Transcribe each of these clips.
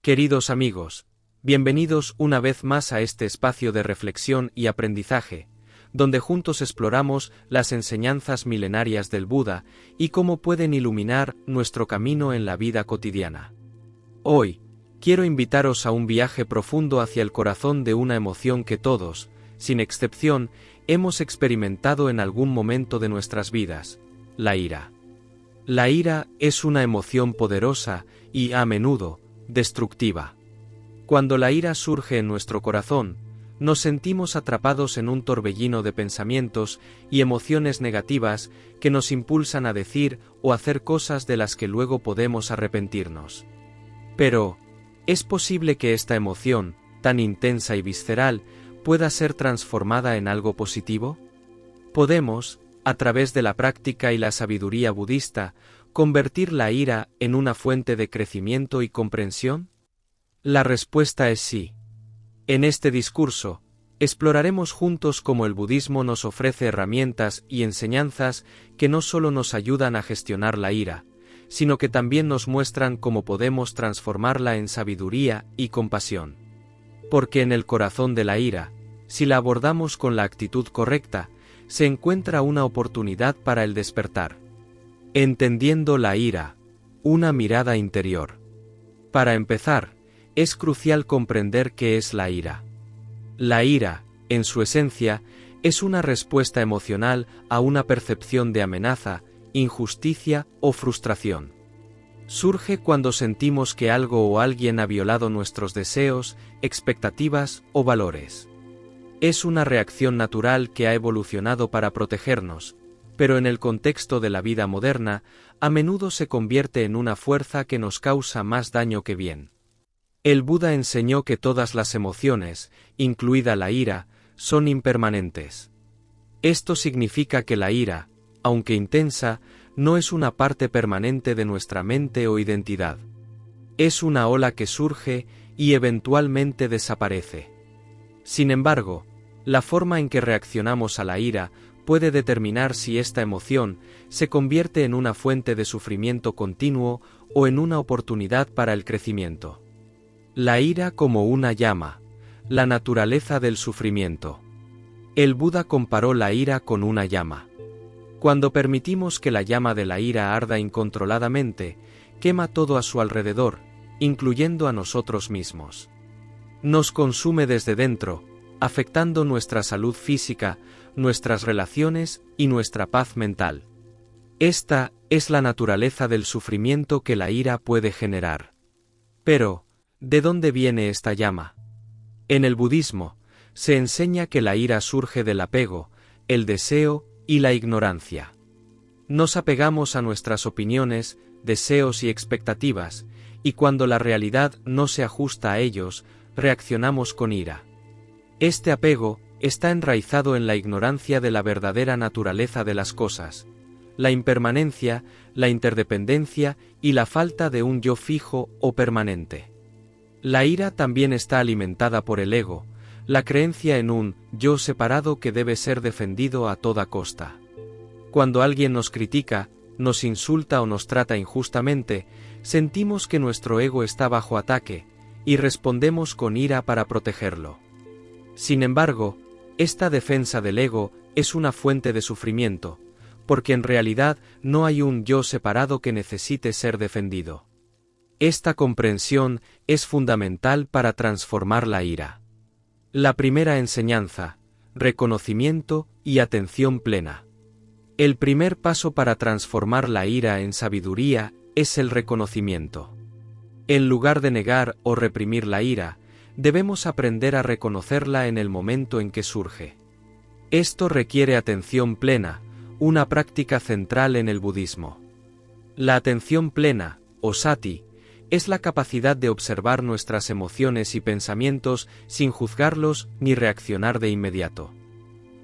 Queridos amigos, bienvenidos una vez más a este espacio de reflexión y aprendizaje, donde juntos exploramos las enseñanzas milenarias del Buda y cómo pueden iluminar nuestro camino en la vida cotidiana. Hoy, quiero invitaros a un viaje profundo hacia el corazón de una emoción que todos, sin excepción, hemos experimentado en algún momento de nuestras vidas: la ira. La ira es una emoción poderosa y, a menudo, destructiva. Cuando la ira surge en nuestro corazón, nos sentimos atrapados en un torbellino de pensamientos y emociones negativas que nos impulsan a decir o hacer cosas de las que luego podemos arrepentirnos. Pero, ¿es posible que esta emoción, tan intensa y visceral, pueda ser transformada en algo positivo? ¿Podemos, a través de la práctica y la sabiduría budista, convertir la ira en una fuente de crecimiento y comprensión? La respuesta es sí. En este discurso, exploraremos juntos cómo el budismo nos ofrece herramientas y enseñanzas que no solo nos ayudan a gestionar la ira, sino que también nos muestran cómo podemos transformarla en sabiduría y compasión. Porque en el corazón de la ira, si la abordamos con la actitud correcta, se encuentra una oportunidad para el despertar. Entendiendo la ira, una mirada interior. Para empezar, es crucial comprender qué es la ira. La ira, en su esencia, es una respuesta emocional a una percepción de amenaza, injusticia o frustración. Surge cuando sentimos que algo o alguien ha violado nuestros deseos, expectativas o valores. Es una reacción natural que ha evolucionado para protegernos, pero en el contexto de la vida moderna, a menudo se convierte en una fuerza que nos causa más daño que bien. El Buda enseñó que todas las emociones, incluida la ira, son impermanentes. Esto significa que la ira, aunque intensa, no es una parte permanente de nuestra mente o identidad. Es una ola que surge y eventualmente desaparece. Sin embargo, la forma en que reaccionamos a la ira puede determinar si esta emoción se convierte en una fuente de sufrimiento continuo o en una oportunidad para el crecimiento. La ira como una llama, la naturaleza del sufrimiento. El Buda comparó la ira con una llama. Cuando permitimos que la llama de la ira arda incontroladamente, quema todo a su alrededor, incluyendo a nosotros mismos. Nos consume desde dentro, afectando nuestra salud física, nuestras relaciones y nuestra paz mental. Esta es la naturaleza del sufrimiento que la ira puede generar. Pero, ¿de dónde viene esta llama? En el budismo, se enseña que la ira surge del apego, el deseo y la ignorancia. Nos apegamos a nuestras opiniones, deseos y expectativas, y cuando la realidad no se ajusta a ellos, reaccionamos con ira. Este apego está enraizado en la ignorancia de la verdadera naturaleza de las cosas, la impermanencia, la interdependencia y la falta de un yo fijo o permanente. La ira también está alimentada por el ego, la creencia en un yo separado que debe ser defendido a toda costa. Cuando alguien nos critica, nos insulta o nos trata injustamente, sentimos que nuestro ego está bajo ataque, y respondemos con ira para protegerlo. Sin embargo, esta defensa del ego es una fuente de sufrimiento, porque en realidad no hay un yo separado que necesite ser defendido. Esta comprensión es fundamental para transformar la ira. La primera enseñanza: reconocimiento y atención plena. El primer paso para transformar la ira en sabiduría es el reconocimiento. En lugar de negar o reprimir la ira, debemos aprender a reconocerla en el momento en que surge. Esto requiere atención plena, una práctica central en el budismo. La atención plena, o sati, es la capacidad de observar nuestras emociones y pensamientos sin juzgarlos ni reaccionar de inmediato.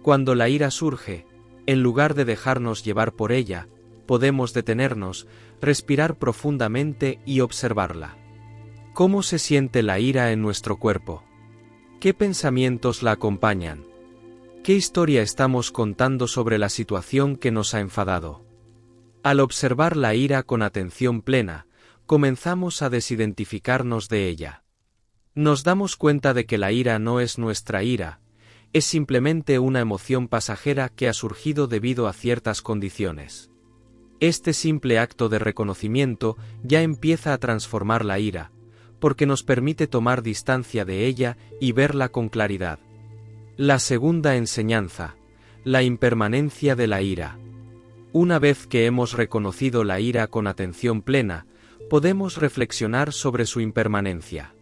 Cuando la ira surge, en lugar de dejarnos llevar por ella, podemos detenernos, respirar profundamente y observarla. ¿Cómo se siente la ira en nuestro cuerpo? ¿Qué pensamientos la acompañan? ¿Qué historia estamos contando sobre la situación que nos ha enfadado? Al observar la ira con atención plena, comenzamos a desidentificarnos de ella. Nos damos cuenta de que la ira no es nuestra ira, es simplemente una emoción pasajera que ha surgido debido a ciertas condiciones. Este simple acto de reconocimiento ya empieza a transformar la ira, porque nos permite tomar distancia de ella y verla con claridad. La segunda enseñanza, la impermanencia de la ira. Una vez que hemos reconocido la ira con atención plena, podemos reflexionar sobre su impermanencia.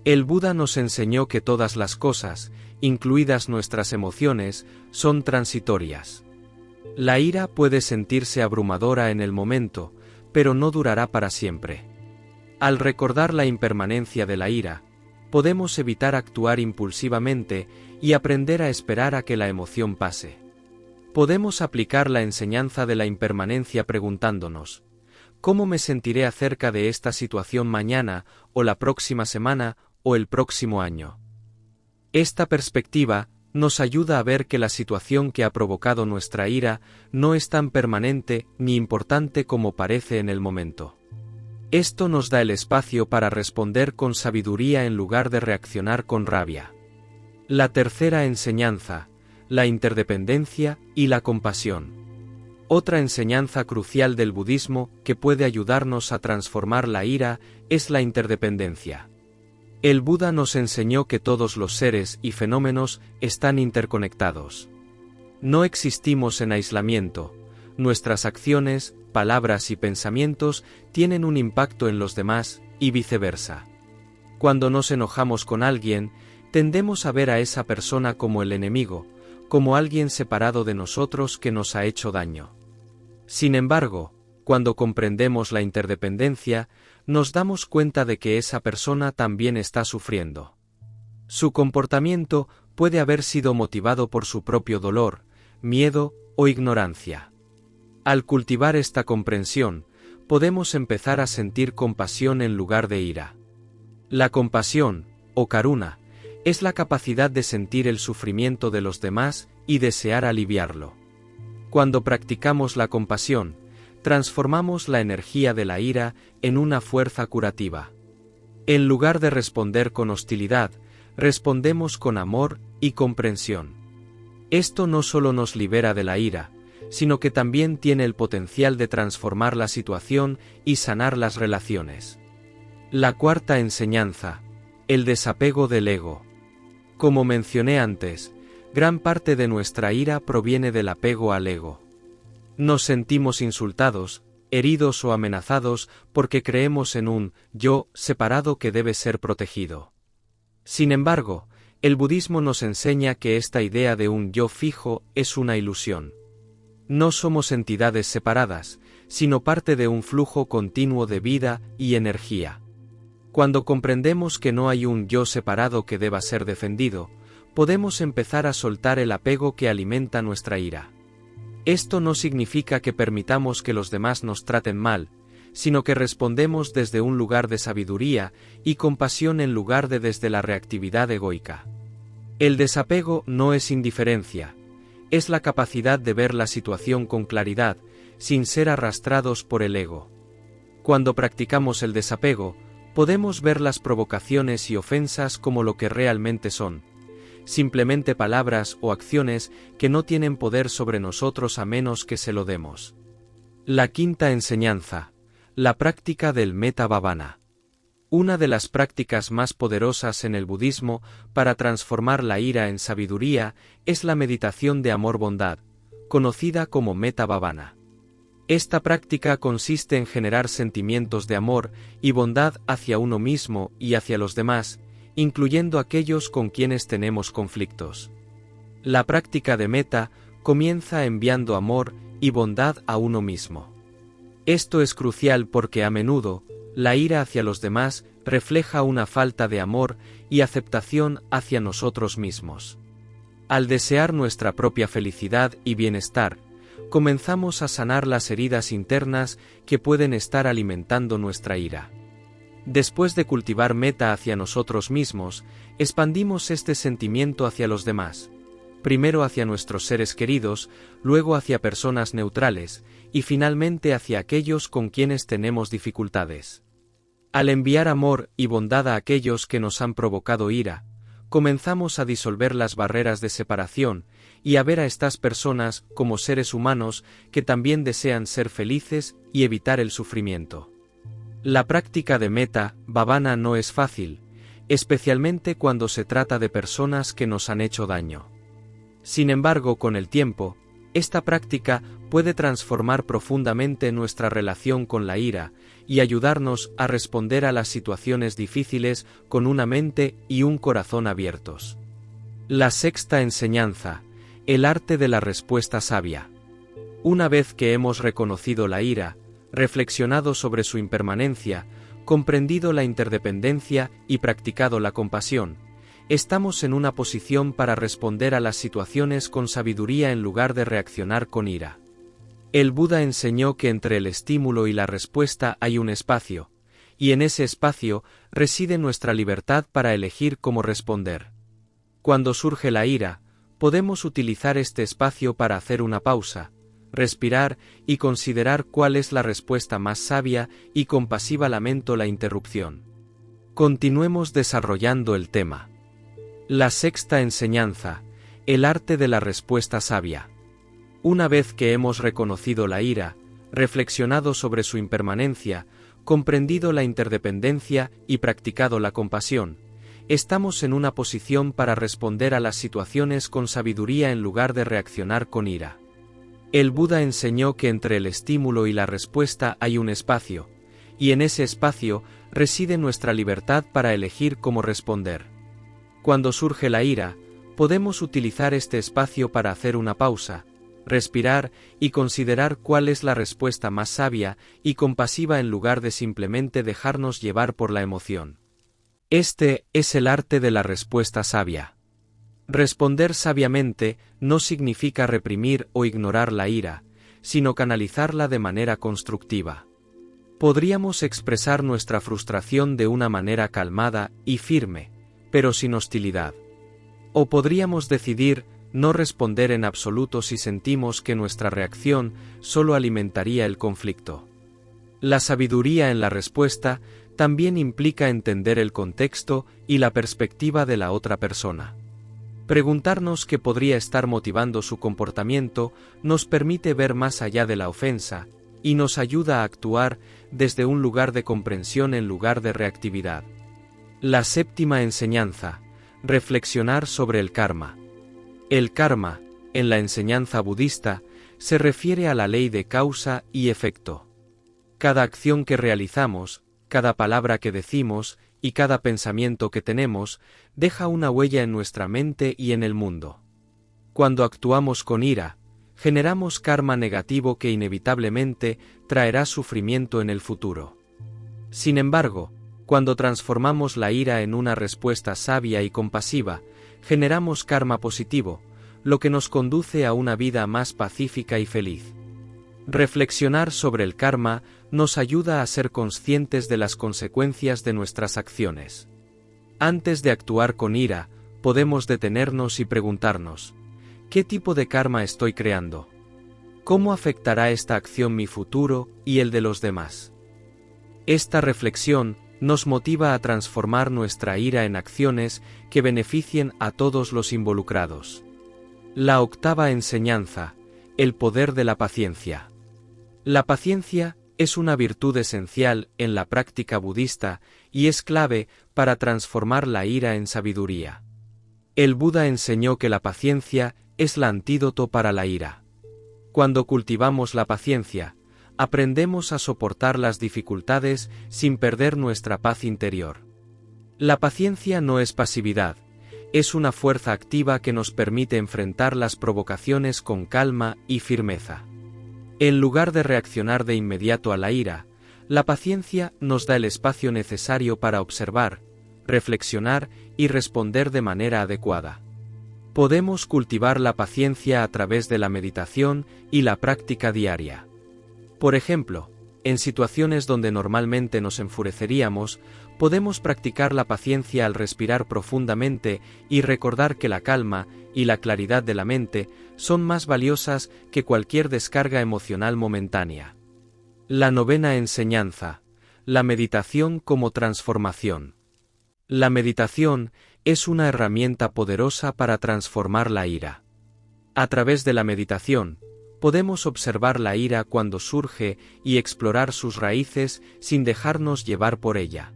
El Buda nos enseñó que todas las cosas, incluidas nuestras emociones, son transitorias. La ira puede sentirse abrumadora en el momento, pero no durará para siempre. Al recordar la impermanencia de la ira, podemos evitar actuar impulsivamente y aprender a esperar a que la emoción pase. Podemos aplicar la enseñanza de la impermanencia preguntándonos: ¿cómo me sentiré acerca de esta situación mañana, o la próxima semana, o el próximo año? Esta perspectiva nos ayuda a ver que la situación que ha provocado nuestra ira no es tan permanente ni importante como parece en el momento. Esto nos da el espacio para responder con sabiduría en lugar de reaccionar con rabia. La tercera enseñanza, la interdependencia y la compasión. Otra enseñanza crucial del budismo que puede ayudarnos a transformar la ira es la interdependencia. El Buda nos enseñó que todos los seres y fenómenos están interconectados. No existimos en aislamiento, nuestras acciones, palabras y pensamientos tienen un impacto en los demás, y viceversa. Cuando nos enojamos con alguien, tendemos a ver a esa persona como el enemigo, como alguien separado de nosotros que nos ha hecho daño. Sin embargo, cuando comprendemos la interdependencia, nos damos cuenta de que esa persona también está sufriendo. Su comportamiento puede haber sido motivado por su propio dolor, miedo o ignorancia. Al cultivar esta comprensión, podemos empezar a sentir compasión en lugar de ira. La compasión, o karuna, es la capacidad de sentir el sufrimiento de los demás y desear aliviarlo. Cuando practicamos la compasión, transformamos la energía de la ira en una fuerza curativa. En lugar de responder con hostilidad, respondemos con amor y comprensión. Esto no solo nos libera de la ira, sino que también tiene el potencial de transformar la situación y sanar las relaciones. La cuarta enseñanza, el desapego del ego. Como mencioné antes, gran parte de nuestra ira proviene del apego al ego. Nos sentimos insultados, heridos o amenazados porque creemos en un yo separado que debe ser protegido. Sin embargo, el budismo nos enseña que esta idea de un yo fijo es una ilusión. No somos entidades separadas, sino parte de un flujo continuo de vida y energía. Cuando comprendemos que no hay un yo separado que deba ser defendido, podemos empezar a soltar el apego que alimenta nuestra ira. Esto no significa que permitamos que los demás nos traten mal, sino que respondemos desde un lugar de sabiduría y compasión en lugar de desde la reactividad egoica. El desapego no es indiferencia, es la capacidad de ver la situación con claridad, sin ser arrastrados por el ego. Cuando practicamos el desapego, podemos ver las provocaciones y ofensas como lo que realmente son, simplemente palabras o acciones que no tienen poder sobre nosotros a menos que se lo demos. La quinta enseñanza, la práctica del Metta Bhavana. Una de las prácticas más poderosas en el budismo para transformar la ira en sabiduría es la meditación de amor-bondad, conocida como Metta Bhavana. Esta práctica consiste en generar sentimientos de amor y bondad hacia uno mismo y hacia los demás, incluyendo aquellos con quienes tenemos conflictos. La práctica de metta comienza enviando amor y bondad a uno mismo. Esto es crucial porque a menudo, la ira hacia los demás refleja una falta de amor y aceptación hacia nosotros mismos. Al desear nuestra propia felicidad y bienestar, comenzamos a sanar las heridas internas que pueden estar alimentando nuestra ira. Después de cultivar metta hacia nosotros mismos, expandimos este sentimiento hacia los demás, primero hacia nuestros seres queridos, luego hacia personas neutrales, y finalmente hacia aquellos con quienes tenemos dificultades. Al enviar amor y bondad a aquellos que nos han provocado ira, comenzamos a disolver las barreras de separación y a ver a estas personas como seres humanos que también desean ser felices y evitar el sufrimiento. La práctica de metta bhavana no es fácil, especialmente cuando se trata de personas que nos han hecho daño. Sin embargo, con el tiempo, esta práctica puede transformar profundamente nuestra relación con la ira y ayudarnos a responder a las situaciones difíciles con una mente y un corazón abiertos. La sexta enseñanza: el arte de la respuesta sabia. Una vez que hemos reconocido la ira, reflexionado sobre su impermanencia, comprendido la interdependencia y practicado la compasión, estamos en una posición para responder a las situaciones con sabiduría en lugar de reaccionar con ira. El Buda enseñó que entre el estímulo y la respuesta hay un espacio, y en ese espacio reside nuestra libertad para elegir cómo responder. Cuando surge la ira, podemos utilizar este espacio para hacer una pausa, respirar y considerar cuál es la respuesta más sabia y compasiva. Lamento la interrupción. Continuemos desarrollando el tema. La sexta enseñanza: el arte de la respuesta sabia. Una vez que hemos reconocido la ira, reflexionado sobre su impermanencia, comprendido la interdependencia y practicado la compasión, estamos en una posición para responder a las situaciones con sabiduría en lugar de reaccionar con ira. El Buda enseñó que entre el estímulo y la respuesta hay un espacio, y en ese espacio reside nuestra libertad para elegir cómo responder. Cuando surge la ira, podemos utilizar este espacio para hacer una pausa, respirar y considerar cuál es la respuesta más sabia y compasiva en lugar de simplemente dejarnos llevar por la emoción. Este es el arte de la respuesta sabia. Responder sabiamente no significa reprimir o ignorar la ira, sino canalizarla de manera constructiva. Podríamos expresar nuestra frustración de una manera calmada y firme, pero sin hostilidad. O podríamos decidir no responder en absoluto si sentimos que nuestra reacción solo alimentaría el conflicto. La sabiduría en la respuesta también implica entender el contexto y la perspectiva de la otra persona. Preguntarnos qué podría estar motivando su comportamiento nos permite ver más allá de la ofensa y nos ayuda a actuar desde un lugar de comprensión en lugar de reactividad. La séptima enseñanza: reflexionar sobre el karma. El karma, en la enseñanza budista, se refiere a la ley de causa y efecto. Cada acción que realizamos, cada palabra que decimos y cada pensamiento que tenemos deja una huella en nuestra mente y en el mundo. Cuando actuamos con ira, generamos karma negativo que inevitablemente traerá sufrimiento en el futuro. Sin embargo, cuando transformamos la ira en una respuesta sabia y compasiva, generamos karma positivo, lo que nos conduce a una vida más pacífica y feliz. Reflexionar sobre el karma nos ayuda a ser conscientes de las consecuencias de nuestras acciones. Antes de actuar con ira, podemos detenernos y preguntarnos: ¿qué tipo de karma estoy creando? ¿Cómo afectará esta acción mi futuro y el de los demás? Esta reflexión nos motiva a transformar nuestra ira en acciones que beneficien a todos los involucrados. La octava enseñanza: el poder de la paciencia. La paciencia es una virtud esencial en la práctica budista y es clave para transformar la ira en sabiduría. El Buda enseñó que la paciencia es el antídoto para la ira. Cuando cultivamos la paciencia, aprendemos a soportar las dificultades sin perder nuestra paz interior. La paciencia no es pasividad, es una fuerza activa que nos permite enfrentar las provocaciones con calma y firmeza. En lugar de reaccionar de inmediato a la ira, la paciencia nos da el espacio necesario para observar, reflexionar y responder de manera adecuada. Podemos cultivar la paciencia a través de la meditación y la práctica diaria. Por ejemplo, en situaciones donde normalmente nos enfureceríamos, podemos practicar la paciencia al respirar profundamente y recordar que la calma y la claridad de la mente son más valiosas que cualquier descarga emocional momentánea. La novena enseñanza: La meditación como transformación. La meditación es una herramienta poderosa para transformar la ira. A través de la meditación, podemos observar la ira cuando surge y explorar sus raíces sin dejarnos llevar por ella.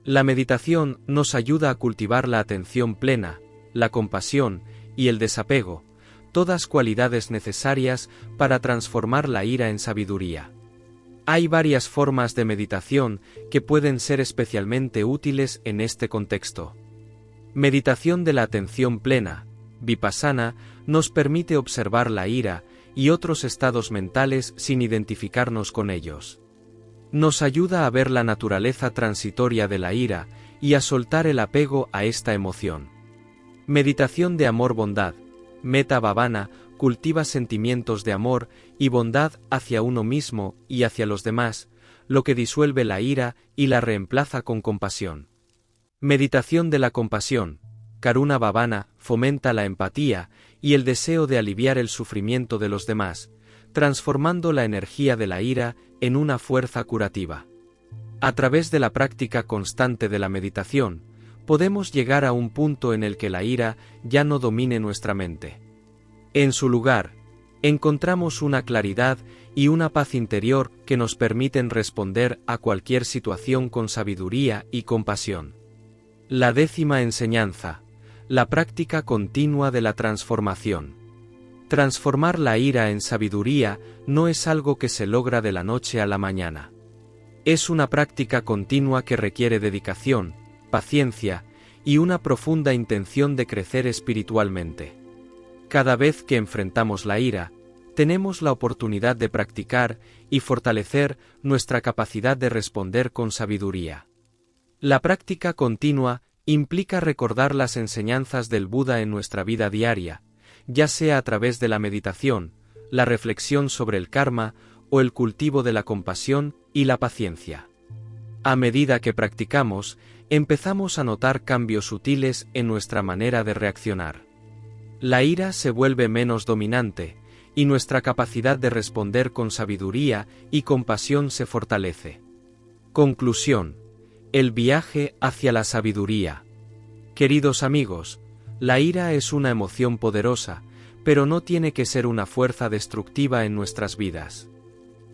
La meditación nos ayuda a cultivar la atención plena, la compasión y el desapego, todas cualidades necesarias para transformar la ira en sabiduría. Hay varias formas de meditación que pueden ser especialmente útiles en este contexto. Meditación de la atención plena, vipassana, nos permite observar la ira y otros estados mentales sin identificarnos con ellos. Nos ayuda a ver la naturaleza transitoria de la ira y a soltar el apego a esta emoción. Meditación de amor-bondad, metta bhavana, cultiva sentimientos de amor y bondad hacia uno mismo y hacia los demás, lo que disuelve la ira y la reemplaza con compasión. Meditación de la compasión, karuna bhavana, fomenta la empatía y el deseo de aliviar el sufrimiento de los demás, transformando la energía de la ira en una fuerza curativa. A través de la práctica constante de la meditación, podemos llegar a un punto en el que la ira ya no domine nuestra mente. En su lugar, encontramos una claridad y una paz interior que nos permiten responder a cualquier situación con sabiduría y compasión. La 10ª enseñanza: la práctica continua de la transformación. Transformar la ira en sabiduría no es algo que se logra de la noche a la mañana. Es una práctica continua que requiere dedicación, paciencia y una profunda intención de crecer espiritualmente. Cada vez que enfrentamos la ira, tenemos la oportunidad de practicar y fortalecer nuestra capacidad de responder con sabiduría. La práctica continua implica recordar las enseñanzas del Buda en nuestra vida diaria, ya sea a través de la meditación, la reflexión sobre el karma o el cultivo de la compasión y la paciencia. A medida que practicamos, empezamos a notar cambios sutiles en nuestra manera de reaccionar. La ira se vuelve menos dominante, y nuestra capacidad de responder con sabiduría y compasión se fortalece. Conclusión: el viaje hacia la sabiduría. Queridos amigos, la ira es una emoción poderosa, pero no tiene que ser una fuerza destructiva en nuestras vidas.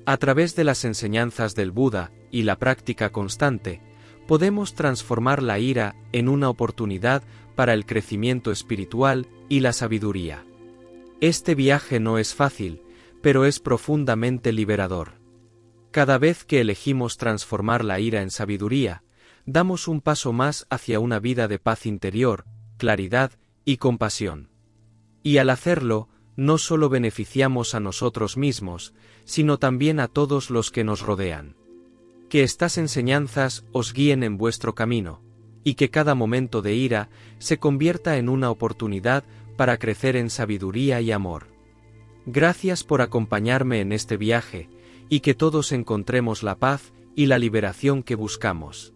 A través de las enseñanzas del Buda y la práctica constante, podemos transformar la ira en una oportunidad para el crecimiento espiritual y la sabiduría. Este viaje no es fácil, pero es profundamente liberador. Cada vez que elegimos transformar la ira en sabiduría, damos un paso más hacia una vida de paz interior, claridad y compasión. Y al hacerlo, no solo beneficiamos a nosotros mismos, sino también a todos los que nos rodean. Que estas enseñanzas os guíen en vuestro camino, y que cada momento de ira se convierta en una oportunidad para crecer en sabiduría y amor. Gracias por acompañarme en este viaje, y que todos encontremos la paz y la liberación que buscamos.